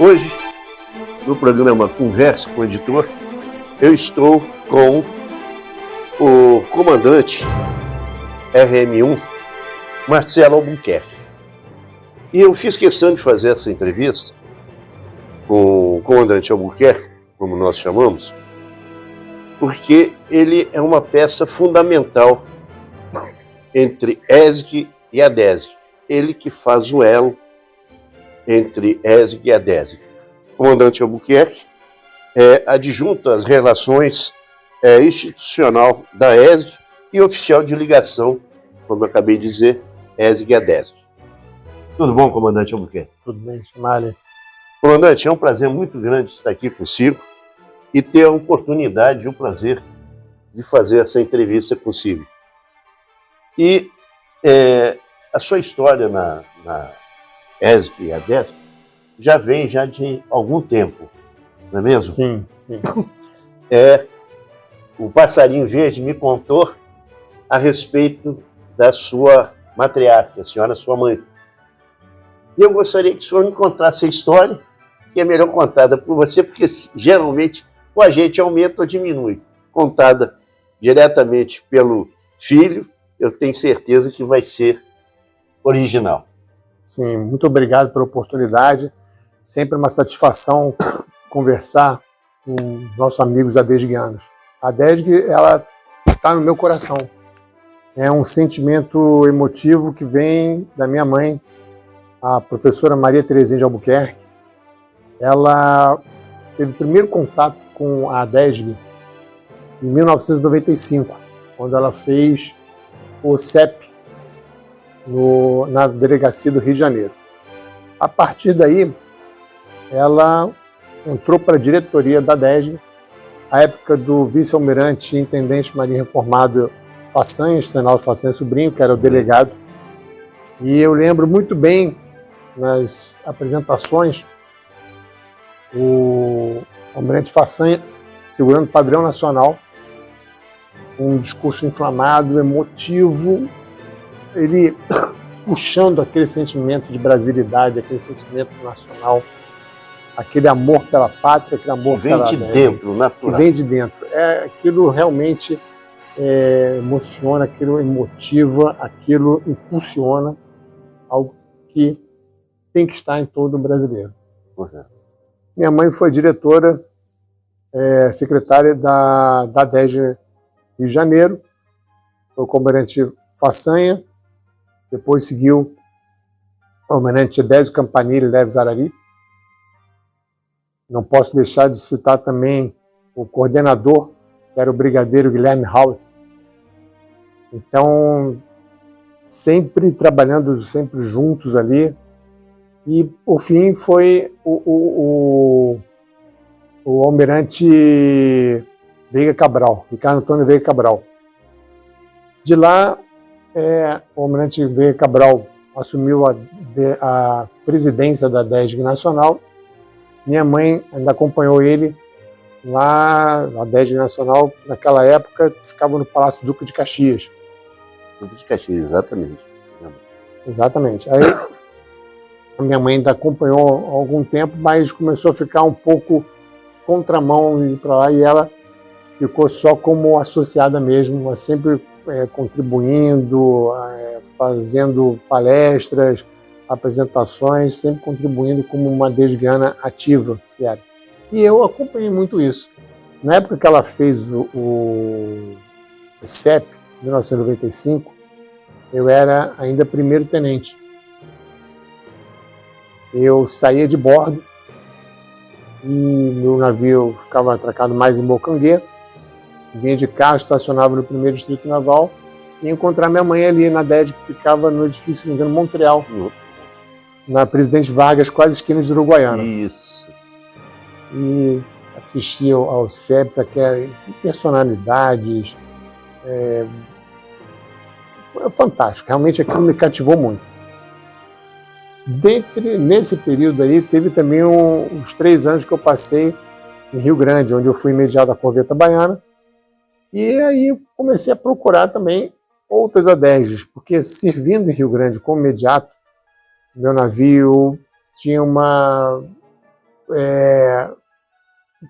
Hoje, no programa Conversa com o Editor, eu estou com o comandante RM1, Marcelo Albuquerque. E eu fiz questão de fazer essa entrevista com o comandante Albuquerque, como nós chamamos, porque ele é uma peça fundamental entre ESG e ADESG. Ele que faz o elo entre ESG e ADESG. O comandante Albuquerque é adjunto às relações institucional da ESG e oficial de ligação, como eu acabei de dizer, ESG e ADESG. Tudo bom, comandante Albuquerque? Tudo bem, Chamalha. Comandante, é um prazer muito grande estar aqui consigo e ter a oportunidade e o prazer de fazer essa entrevista consigo. E a sua história na ESG e ADESG já vem de algum tempo, não é mesmo? Sim, sim. O Passarinho Verde me contou a respeito da sua matriarca, a senhora, sua mãe. E eu gostaria que o senhor me contasse a história, que é melhor contada por você, porque geralmente o agente aumenta ou diminui. Contada diretamente pelo filho, eu tenho certeza que vai ser original. Sim, muito obrigado pela oportunidade. Sempre uma satisfação conversar com nossos amigos adesguianos. A ADESG, ela está no meu coração. É um sentimento emotivo que vem da minha mãe, a professora Maria Terezinha de Albuquerque. Ela teve o primeiro contato com a ADESG em 1995, quando ela fez o CEP na delegacia do Rio de Janeiro. A partir daí, ela entrou para a diretoria da ADESG, à época do vice-almirante e intendente marinho reformado Façanha, Stenaldo Façanha Sobrinho, que era o delegado. E eu lembro muito bem, nas apresentações, o almirante Façanha segurando o padrão nacional, um discurso inflamado, emotivo, ele puxando aquele sentimento de brasilidade, aquele sentimento nacional, aquele amor pela pátria, aquele amor pela ADESG. Vem de dentro, natural. Que vem de dentro. Aquilo realmente emociona, aquilo emotiva, aquilo impulsiona, algo que tem que estar em todo brasileiro. Uhum. Minha mãe foi diretora, secretária da ADESG Rio de Janeiro, foi o comandante Façanha, depois seguiu o almirante Désio Campanile Leves Arari. Não posso deixar de citar também o coordenador, que era o brigadeiro Guilherme Haupt. Então, sempre trabalhando, sempre juntos ali. E, por fim, foi o almirante Veiga Cabral, Ricardo Antônio Veiga Cabral. De lá, o almirante Veiga Cabral assumiu a presidência da ADESG Nacional. Minha mãe ainda acompanhou ele lá, a ADESG Nacional, naquela época, ficava no Palácio Duque de Caxias. Duque de Caxias, exatamente. Exatamente. Aí, a minha mãe ainda acompanhou há algum tempo, mas começou a ficar um pouco contramão ir para lá, e ela ficou só como associada mesmo, mas sempre contribuindo, fazendo palestras, apresentações, sempre contribuindo como uma adesguiana ativa. E eu acompanhei muito isso. Na época que ela fez o CEP, em 1995, eu era ainda primeiro-tenente. Eu saía de bordo e meu navio ficava atracado mais em Bocanguê, vinha de carro, estacionava no 1º Distrito Naval e encontrar minha mãe ali na ADESG, que ficava no edifício, se não me engano, Montreal, na Presidente Vargas, quase esquina de Uruguaiana. Isso. E assistia ao CEPS, aquelas personalidades. Foi fantástico, realmente aquilo me cativou muito. Nesse período aí, teve também uns 3 anos que eu passei em Rio Grande, onde eu fui imediato à Corveta Baiana, E aí comecei a procurar também outras ADESGs, porque servindo em Rio Grande como imediato, meu navio tinha uma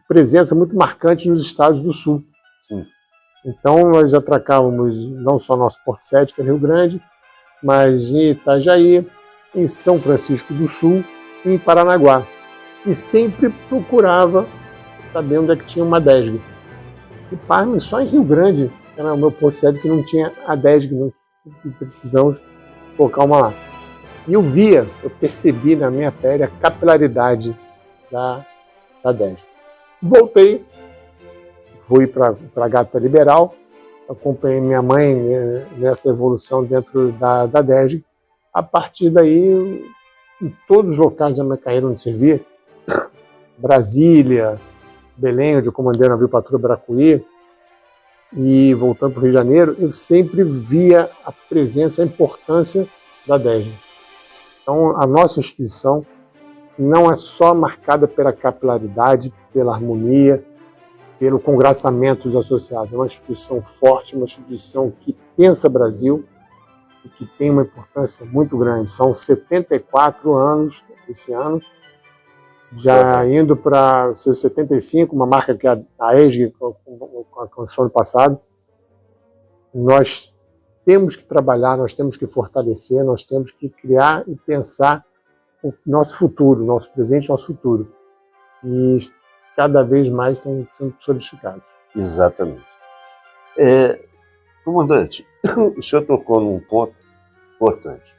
presença muito marcante nos estados do sul. Sim. Então nós atracávamos não só nosso Porto Sede, que é Rio Grande, mas em Itajaí, em São Francisco do Sul e em Paranaguá. E sempre procurava saber onde é que tinha uma ADESG. E pasmem, só em Rio Grande, que era o meu Porto Sede, que não tinha ADESG, não precisamos colocar uma lá. E eu percebi na minha pele a capilaridade da ADESG. Voltei, fui para a Fragata Liberal, acompanhei minha mãe nessa evolução dentro da ADESG. A partir daí, em todos os locais da minha carreira onde servi, Brasília, Belém, onde eu comandei o navio Patrulha Bracuí, e voltando para o Rio de Janeiro, eu sempre via a presença, a importância da ADESG. Então, a nossa instituição não é só marcada pela capilaridade, pela harmonia, pelo congraçamento dos associados. É uma instituição forte, uma instituição que pensa Brasil e que tem uma importância muito grande. São 74 anos esse ano, já indo para os seus 75, uma marca que a ESG alcançou ano passado. Nós temos que trabalhar, nós temos que fortalecer, nós temos que criar e pensar o nosso futuro, nosso presente e nosso futuro. E cada vez mais estão sendo solidificados. Exatamente. Comandante, o senhor tocou num ponto importante.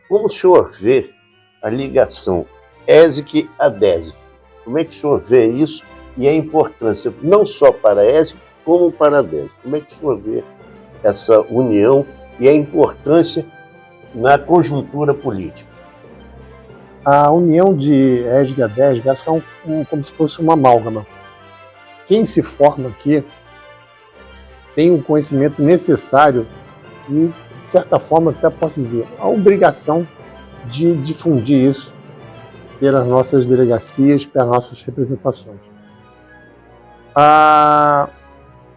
Como o senhor vê a ligação ESG-ADESG? Como é que o senhor vê isso e a importância não só para a ESG, como para a ADESG? Como é que o senhor vê essa união e a importância na conjuntura política? A união de ESG e ADESG, elas são como se fosse uma amálgama. Quem se forma aqui tem o conhecimento necessário e, de certa forma, até posso dizer, a obrigação de difundir isso pelas nossas delegacias, pelas nossas representações. A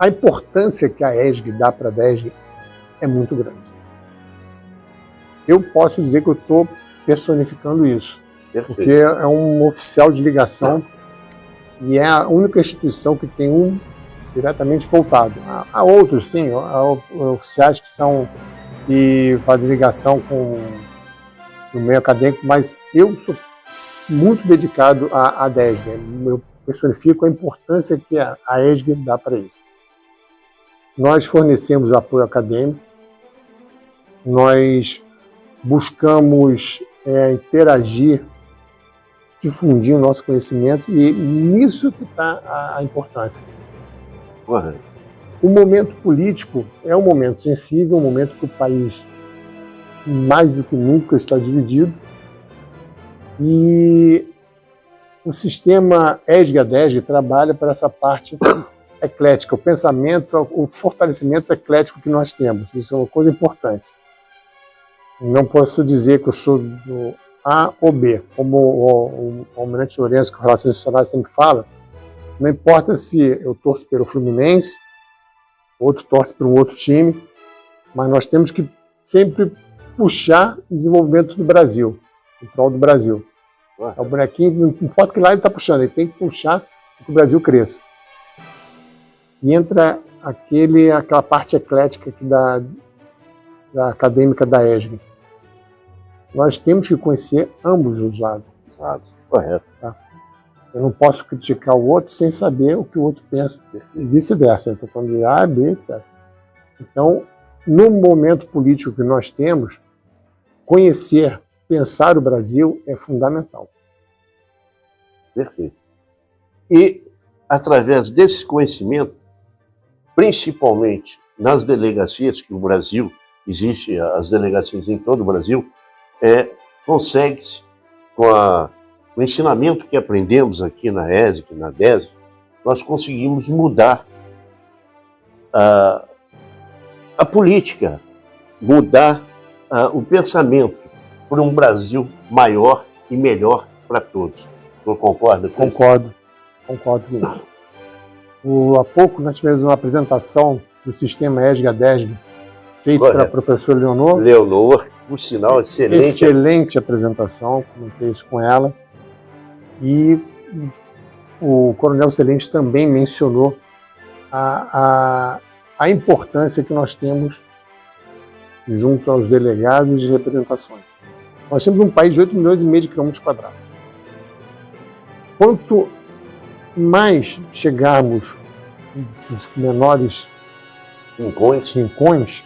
importância que a ESG dá para a ADESG é muito grande. Eu posso dizer que eu estou personificando isso, porque é um oficial de ligação e é a única instituição que tem um diretamente voltado. Há outros, sim, há oficiais que fazem ligação com o meio acadêmico, mas eu sou muito dedicado à ADESG. Eu personifico a importância que a ESG dá para isso. Nós fornecemos apoio acadêmico, nós buscamos interagir, difundir o nosso conhecimento, e nisso que está a importância. Correto. O momento político é um momento sensível, um momento que o país, mais do que nunca, está dividido, e o sistema ESG-ADESG trabalha para essa parte eclética, o pensamento, o fortalecimento eclético que nós temos. Isso é uma coisa importante. Não posso dizer que eu sou do A ou B, como o almirante Lourenço, que o Relações Institucionais sempre fala. Não importa se eu torço pelo Fluminense, outro torce para um outro time, mas nós temos que sempre puxar o desenvolvimento do Brasil, em prol do Brasil. É o bonequinho, não importa que lado ele está puxando, ele tem que puxar para que o Brasil cresça. E entra aquela parte eclética aqui da acadêmica da ESG. Nós temos que conhecer ambos os lados. Correto. Tá? Eu não posso criticar o outro sem saber o que o outro pensa, e vice-versa. Eu estou falando de A, B, etc. Então, no momento político que nós temos, conhecer, pensar o Brasil é fundamental. Perfeito. E, através desse conhecimento, principalmente nas delegacias, que o Brasil, existe as delegacias em todo o Brasil, consegue-se, com o ensinamento que aprendemos aqui na ESG, na ADESG, nós conseguimos mudar a política, mudar o pensamento por um Brasil maior e melhor para todos. O senhor concorda com isso? Concordo com isso. Há pouco nós tivemos uma apresentação do sistema ESG-ADESG, feito pela professora Leonor. Leonor, por sinal, excelente. Excelente apresentação, comentei isso com ela. E o Coronel Celente também mencionou a importância que nós temos junto aos delegados de representações. Nós temos um país de 8,5 milhões de quilômetros quadrados. Quanto mais chegarmos nos menores rincões,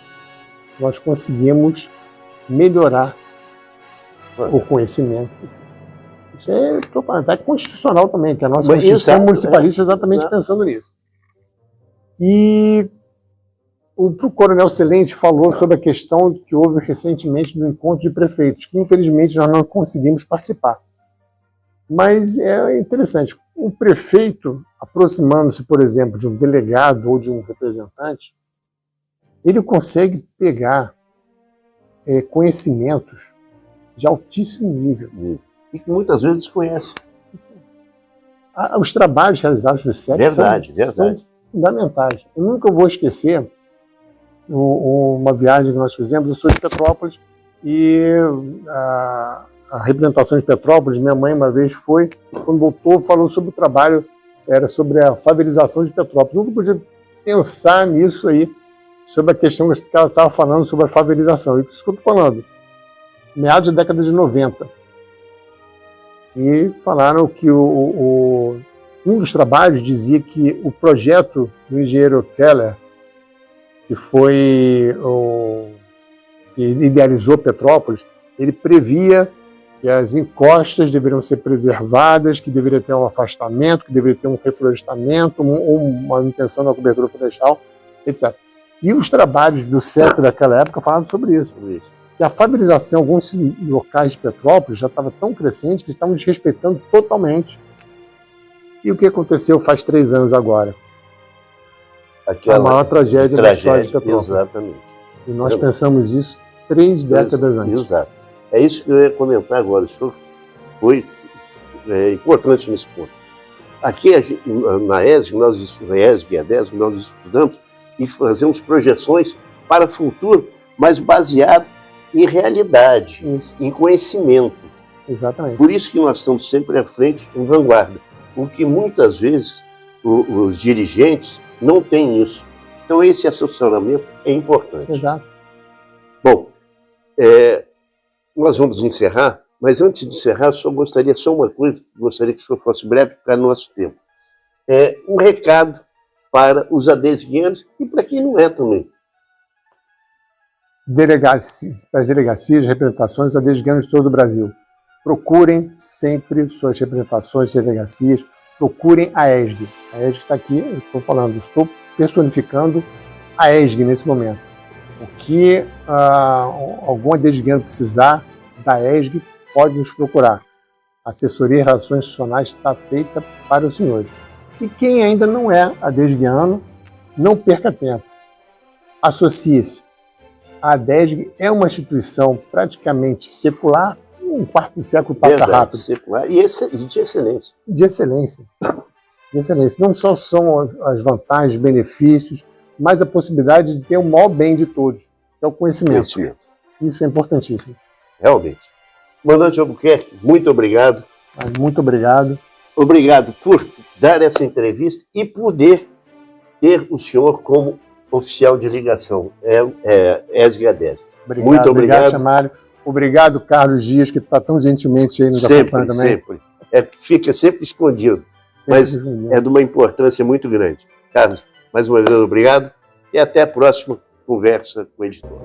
nós conseguimos melhorar o conhecimento. Isso estou falando, é constitucional também, que a nossa Constituição municipalista exatamente pensando nisso. E o Coronel Celente falou sobre a questão que houve recentemente do encontro de prefeitos, que infelizmente nós não conseguimos participar. Mas é interessante, o prefeito, aproximando-se, por exemplo, de um delegado ou de um representante, ele consegue pegar conhecimentos de altíssimo nível. E que muitas vezes desconhece. Os trabalhos realizados no SEC são fundamentais. Eu nunca vou esquecer uma viagem que nós fizemos. Eu sou de Petrópolis e a representação de Petrópolis, minha mãe uma vez foi, quando voltou, falou sobre o trabalho, era sobre a favelização de Petrópolis. Nunca podia pensar nisso aí, sobre a questão que ela estava falando sobre a favelização. E isso que eu estou falando, meados da década de 90. E falaram que um dos trabalhos dizia que o projeto do engenheiro Keller, que foi que idealizou Petrópolis, ele previa que as encostas deveriam ser preservadas, que deveria ter um afastamento, que deveria ter um reflorestamento, uma manutenção da cobertura florestal, etc. E os trabalhos do SEC daquela época falavam sobre isso. Que a favelização em alguns locais de Petrópolis já estava tão crescente que estavam desrespeitando totalmente. E o que aconteceu faz 3 anos agora? A maior tragédia da história de Petrópolis. Exatamente. E nós pensamos isso 3 décadas antes. Exato. É isso que eu ia comentar agora. O senhor foi importante nesse ponto. Aqui na ESG, nós estudamos e fazemos projeções para o futuro, mas baseado em realidade, em conhecimento. Exatamente. Por isso que nós estamos sempre à frente, em vanguarda. Porque muitas vezes os dirigentes não têm isso. Então esse assessoramento é importante. Exato. Bom, nós vamos encerrar, mas antes de encerrar, só gostaria que o senhor fosse breve para nosso tempo. Um recado para os adesguianos e para quem não é também. Para as delegacias, representações adesguianos de todo o Brasil. Procurem sempre suas representações de delegacias, procurem a ESG. A ESG está aqui, eu estou falando, estou personificando a ESG nesse momento. O que algum adesguiano precisar da ESG, pode nos procurar. A assessoria de relações institucionais está feita para os senhores. E quem ainda não é adesguiano, não perca tempo. Associe-se. A ADESG é uma instituição praticamente secular, um quarto de século passa rápido. Secular e de excelência. De excelência. De excelência. Não só são as vantagens, benefícios, mas a possibilidade de ter o maior bem de todos, que é o conhecimento. Isso é importantíssimo. Realmente. Comandante Albuquerque, muito obrigado. Muito obrigado. Obrigado por dar essa entrevista e poder ter o senhor como oficial de ligação, ESG-ADESG. Muito obrigado, Chamário. Obrigado, Carlos Dias, que está tão gentilmente aí nos acompanhando também. Sempre. Fica sempre escondido, mas é de uma importância muito grande. Carlos, mais uma vez, obrigado e até a próxima conversa com o editor.